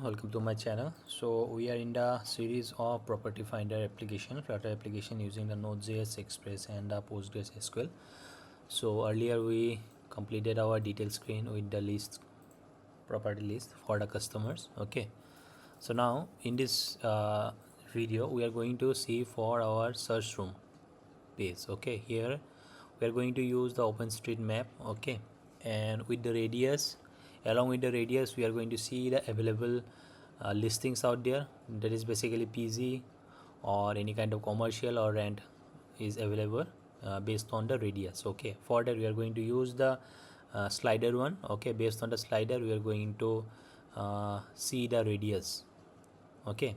Welcome to my channel. So we are in the series of property finder application, Flutter application using the Node.js, Express and the PostgreSQL. So earlier we completed our detail screen with the list, property list for the customers. Okay, so now in this video we are going to see for our search room page. Okay, here we are going to use the OpenStreetMap. Okay, and with the radius, along with the radius we are going to see the available listings out there, that is basically PG or any kind of commercial or rent is available based on the radius. Okay, for that we are going to use the slider one. Okay, based on the slider we are going to see the radius. Okay,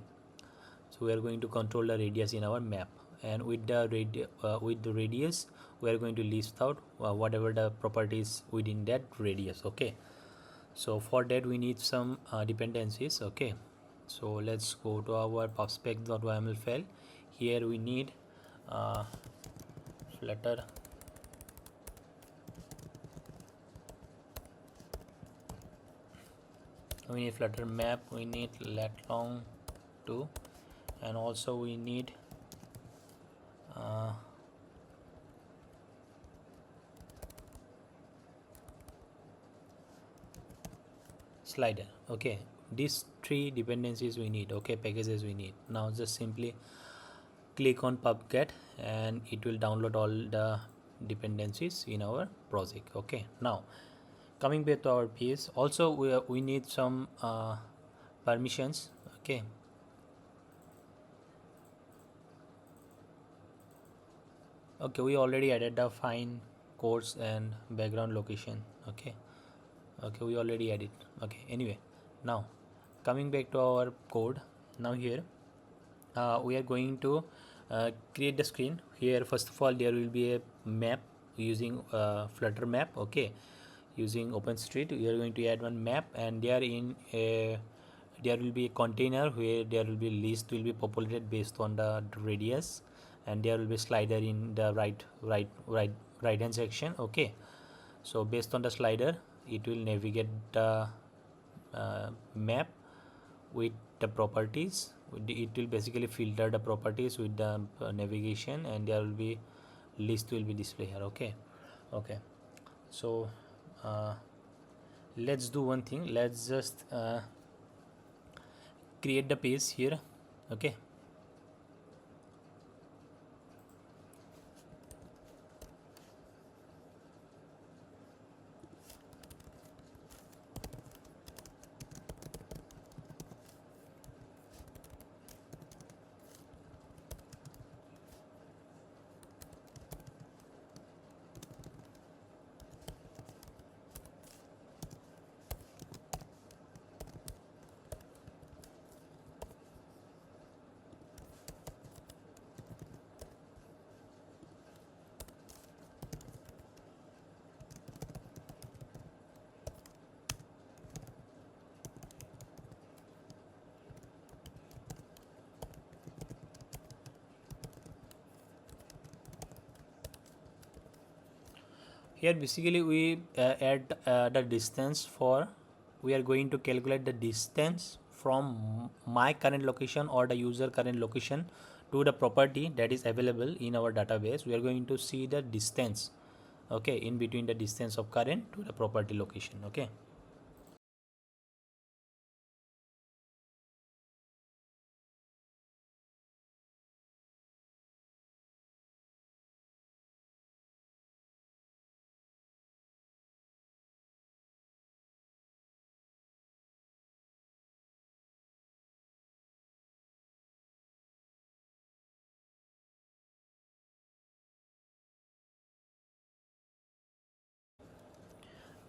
so we are going to control the radius in our map, and with the radius we are going to list out whatever the properties within that radius. Okay, so for that we need some dependencies. Okay, so let's go to our pubspec.yml file. Here we need flutter flutter map, we need lat long 2, and also we need slider. Okay, these three dependencies we need. Okay, packages we need. Now just simply click on pubget and it will download all the dependencies in our project. Okay, now coming back to our page, also we need some permissions. Okay, we already added the find course and background location. Okay, we already added. Okay, anyway, now coming back to our code. Now here we are going to create the screen. Here first of all there will be a map using flutter map. Okay, using OpenStreet we are going to add one map, and there will be a container where there will be list will be populated based on the radius, and there will be slider in the right hand section. Okay, so based on the slider it will navigate the map with the properties. It will basically filter the properties with the navigation, and there will be list will be displayed here. Okay, so let's do one thing. Let's just create the page here. Okay, here basically we add the distance for, we are going to calculate the distance from my current location or the user current location to the property that is available in our database. We are going to see the distance, okay, in between the distance of current to the property location. Okay,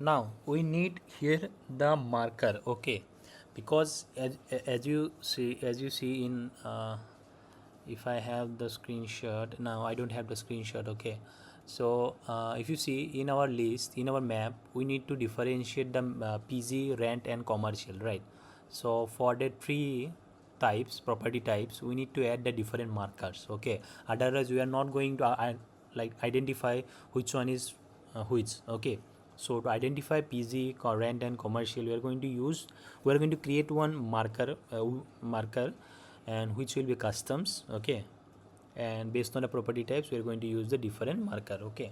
now we need here the marker. Okay, because as you see in if I have the screenshot, now I don't have the screenshot. Okay, so if you see in our list, in our map, we need to differentiate the PG, rent and commercial, right? So for the three types, property types, we need to add the different markers. Okay, otherwise we are not going to like identify which one is which. Okay, So to identify PG, rent and commercial, we are going to create one marker, and which will be customs. Okay, and based on the property types, we are going to use the different marker. Okay.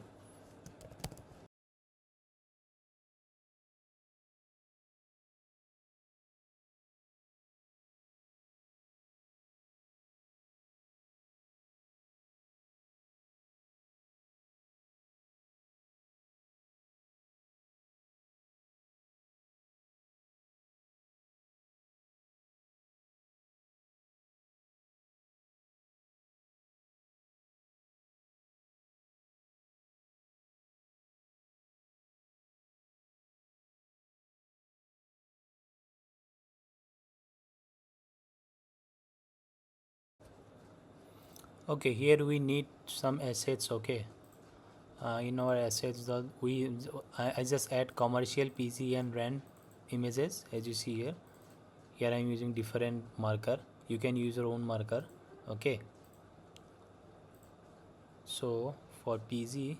Okay, here we need some assets. Okay, in our assets, I just add commercial, PC and rent images, as you see here. Here I am using different marker. You can use your own marker. Okay, so for PG,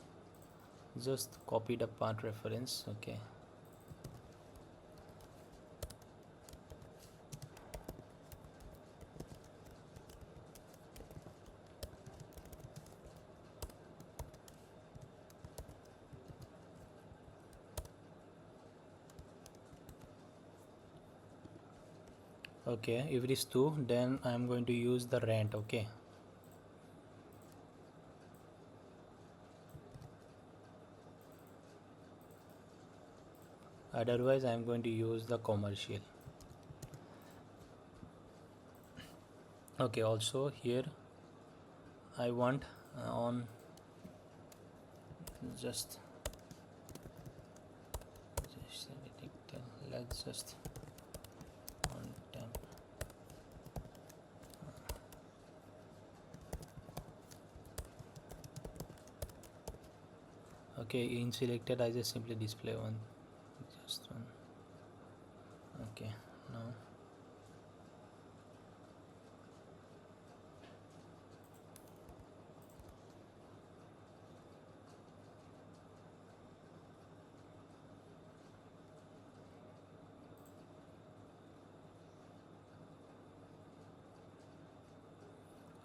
just copy the path reference. Okay, okay, if it is 2, then I am going to use the rent. Okay, otherwise I am going to use the commercial. Okay, also here I want on just let's just on temp. Okay, in selected I just simply display just one. Okay, now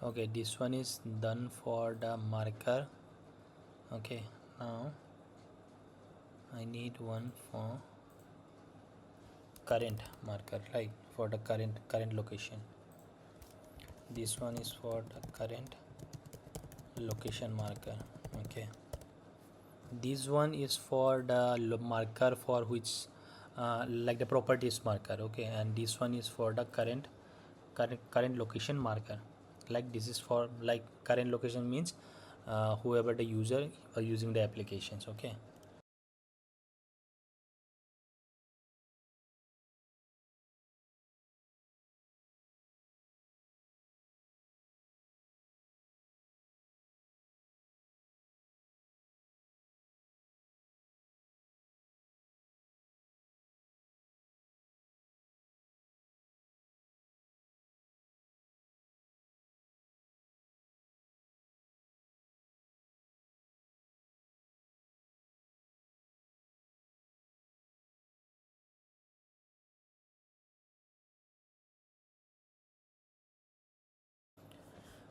okay, this one is done for the marker. Okay, now I need one for current marker, right? For the current location. This one is for the current location marker. Okay, this one is for the marker for which like the properties marker. Okay, and this one is for the current location marker. Like this is for like current location means whoever the user are using the applications. Okay,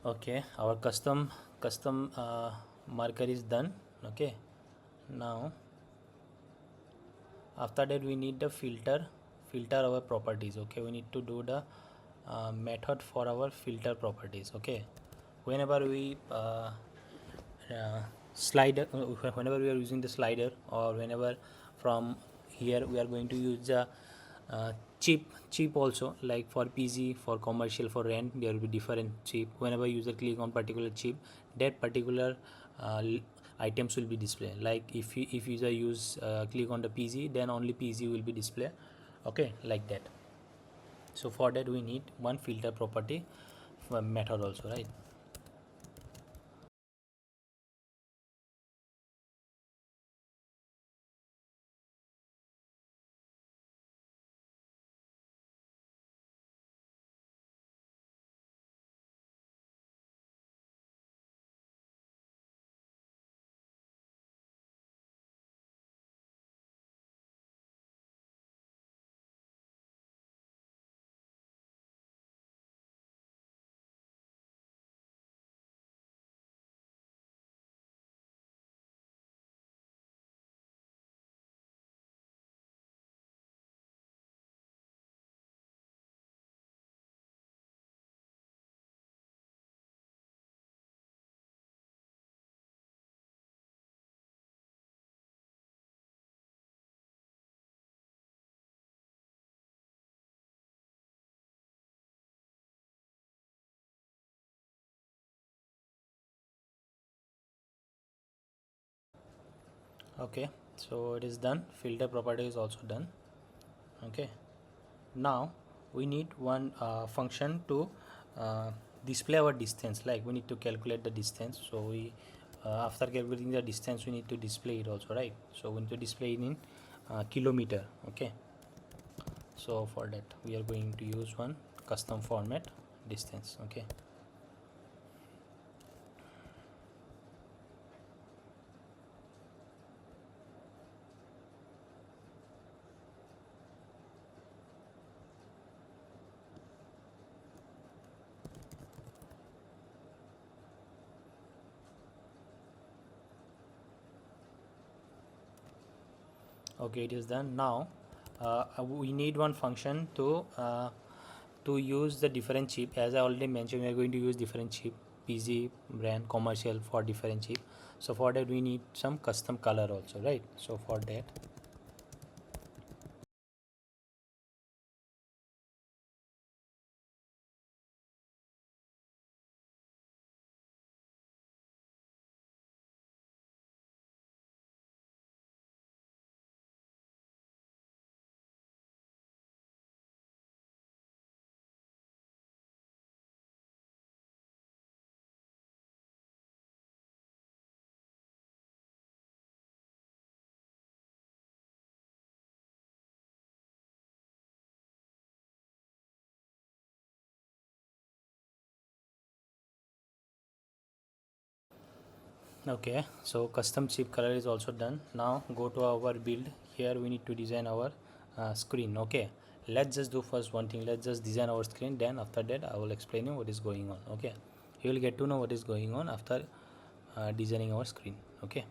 okay, our custom marker is done. Okay, now after that we need the filter our properties. Okay, we need to do the method for our filter properties. Okay, whenever we slider whenever we are using the slider, or whenever from here we are going to use the uh, chip also, like for PG, for commercial, for rent, there will be different chip. Whenever user click on particular chip, that particular items will be displayed. Like if user use click on the PG, then only PG will be displayed. Okay, like that. So for that we need one filter property method also, right? Okay, so it is done. Filter property is also done. Okay, now we need one function to uh, display our distance, like we need to calculate the distance. So we after calculating the distance we need to display it also, right? So we need to display it in kilometer. Okay, so for that we are going to use one custom format distance. Okay, okay, it is done. Now we need one function to use the different chip. As I already mentioned, we are going to use different chip, PG brand commercial for different chip. So for that we need some custom color also, right? So for that okay, so custom chip color is also done. Now go to our build. Here we need to design our screen. Okay, let's just do first one thing. Let's just design our screen, then after that I will explain you what is going on. Okay, you will get to know what is going on after designing our screen. Okay.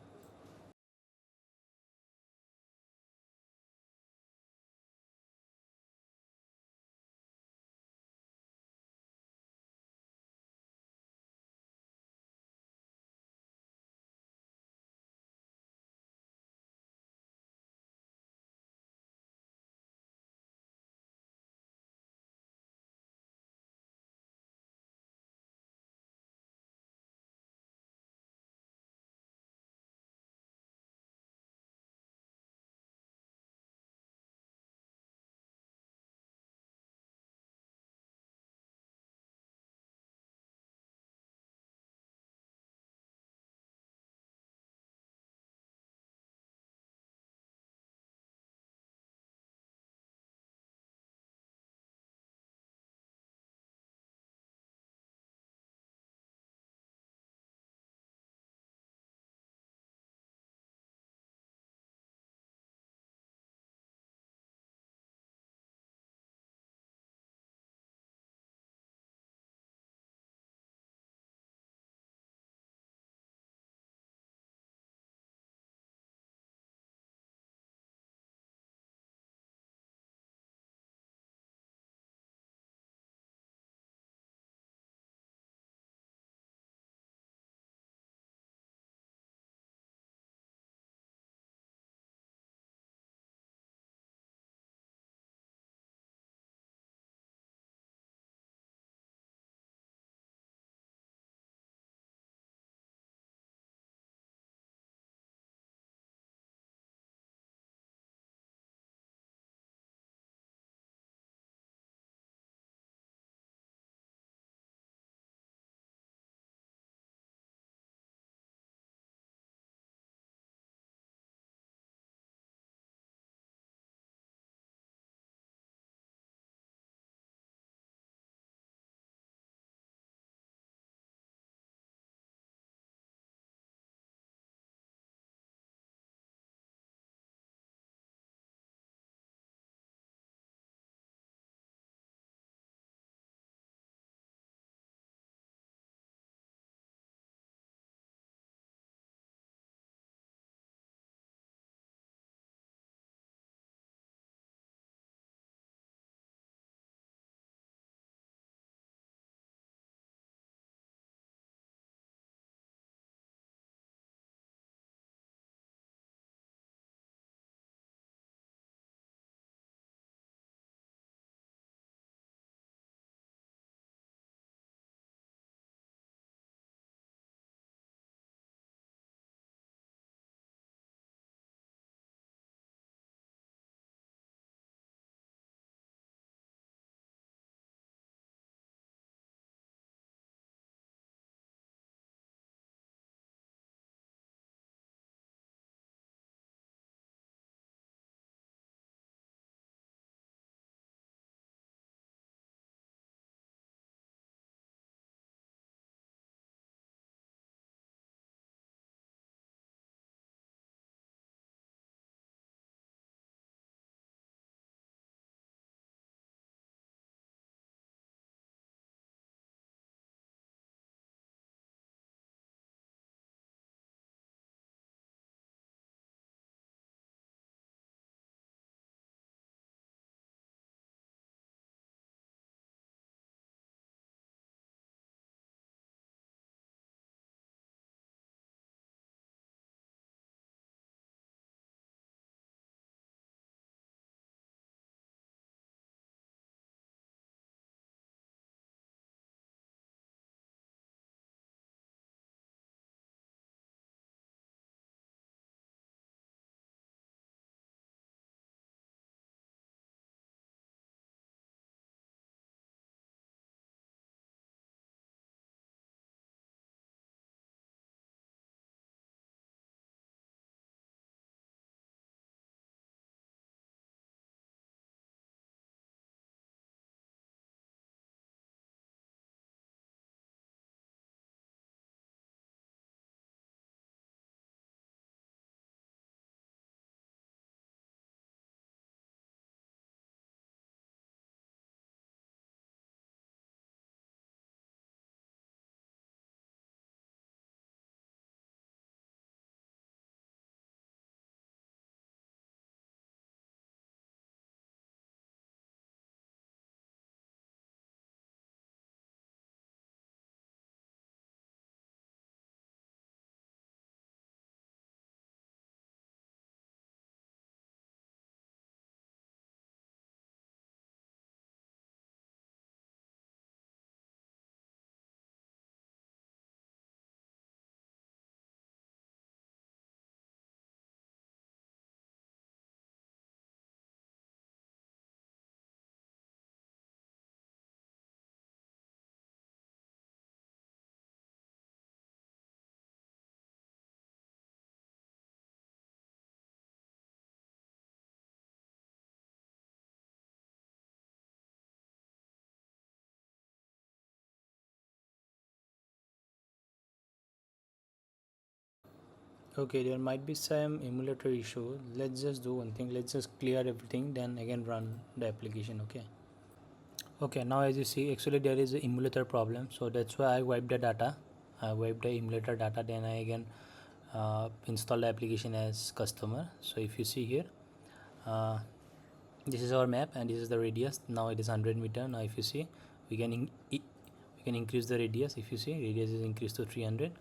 Okay, there might be some emulator issue. Let's just do one thing. Let's just clear everything, then again run the application. Okay, now as you see, actually there is an emulator problem, so that's why I wiped the data. I wiped the emulator data, then I again install the application as customer. So if you see here, uh, this is our map and this is the radius. Now it is 100 meter. Now if you see, we can we can increase the radius. If you see, radius is increased to 300.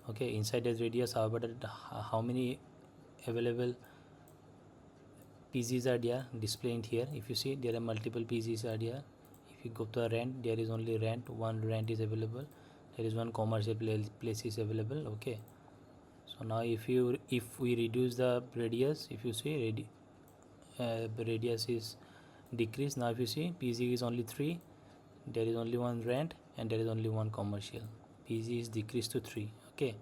Okay, inside this radius, how many available PGs are there displayed here. If you see, there are multiple PGs are there. If you go to a rent, there is only rent, one rent is available. There is one commercial place is available. Okay, so now if we reduce the radius, if you see radius is decreased. Now if you see, PG is only 3, there is only one rent and there is only one commercial. PG is decreased to 3. Okay,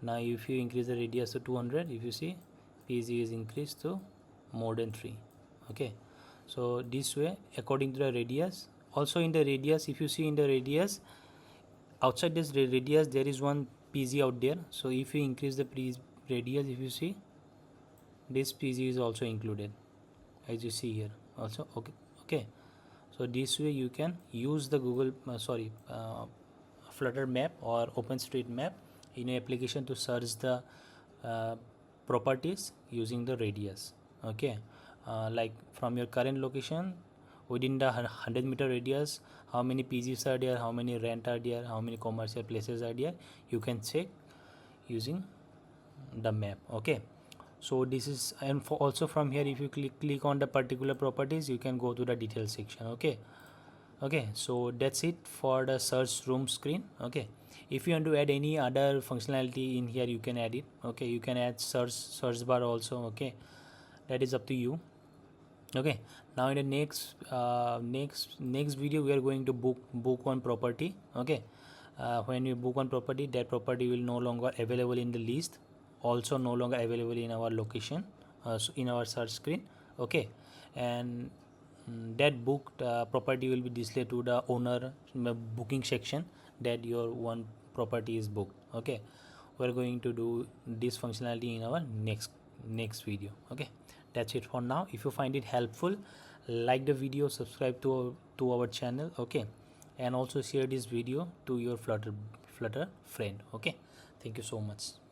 now if you increase the radius to 200, if you see, PG is increased to more than 3. Okay, so this way according to the radius. Also in the radius, if you see in the radius, outside this radius there is one PG out there. So if you increase the radius, if you see, this PG is also included, as you see here also. Okay, so this way you can use the Flutter map or OpenStreetMap in your application to search the properties using the radius. Okay, like from your current location within the 100 meter radius, how many PGs are there, how many rent are there, how many commercial places are there, you can check using the map. Okay, so this is, and also from here, if you click on the particular properties, you can go to the details section. Okay, so that's it for the search room screen. Okay, if you want to add any other functionality in here, you can add it. Okay, you can add search bar also. Okay, that is up to you. Okay, now in the next video we are going to book one property. Okay, when you book one property, that property will no longer available in the list, also no longer available in our location, so in our search screen. Okay, and that booked property will be displayed to the owner booking section that your one property is booked. Okay, we're going to do this functionality in our next video. Okay, that's it for now. If you find it helpful, like the video, subscribe to our channel. Okay, and also share this video to your flutter friend. Okay, thank you so much.